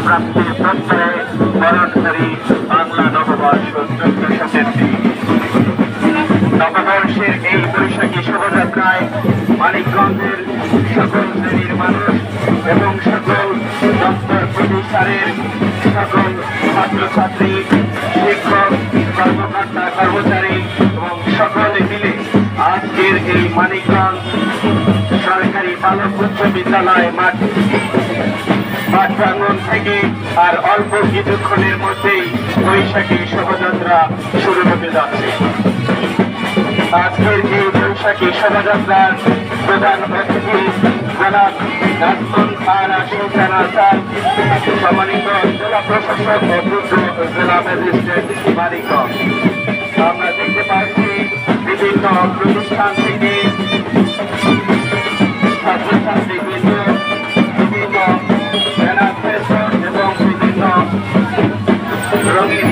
প্রাপ্তির প্রত্যয়ে বরণকারী বাংলা নববর্ষ 1403। নববর্ষের এই বৈশাখী শোভাযাত্রায় মানিকগঞ্জের সকল শ্রেণীর মানুষ এবং সকল দপ্তর প্রতিষ্ঠানের সকল ছাত্রছাত্রী, শিক্ষক, কর্মকর্তা, কর্মচারী এবং সকলে মিলে আজকের এই মানিকগঞ্জ সরকারি বালক উচ্চ বিদ্যালয় মাঠ প্রাঙ্গণ থেকে আর অল্প কিছুক্ষণের মধ্যেই বৈশাখী শোভাযাত্রা শুরু হতে যাচ্ছে। আজকের এই বৈশাখী শোভাযাত্রার প্রধান অতিথি জনাব নাজমুল সুলতান আসাদ, সম্মানিত জেলা প্রশাসক ও জেলা ম্যাজিস্ট্রেট মানিকগঞ্জ। আমরা দেখতে পাচ্ছি বিভিন্ন প্রতিষ্ঠান থেকে ছাত্রছাত্রীবৃন্দ বিভিন্ন ব্যানার এবং বিভিন্ন রঙিন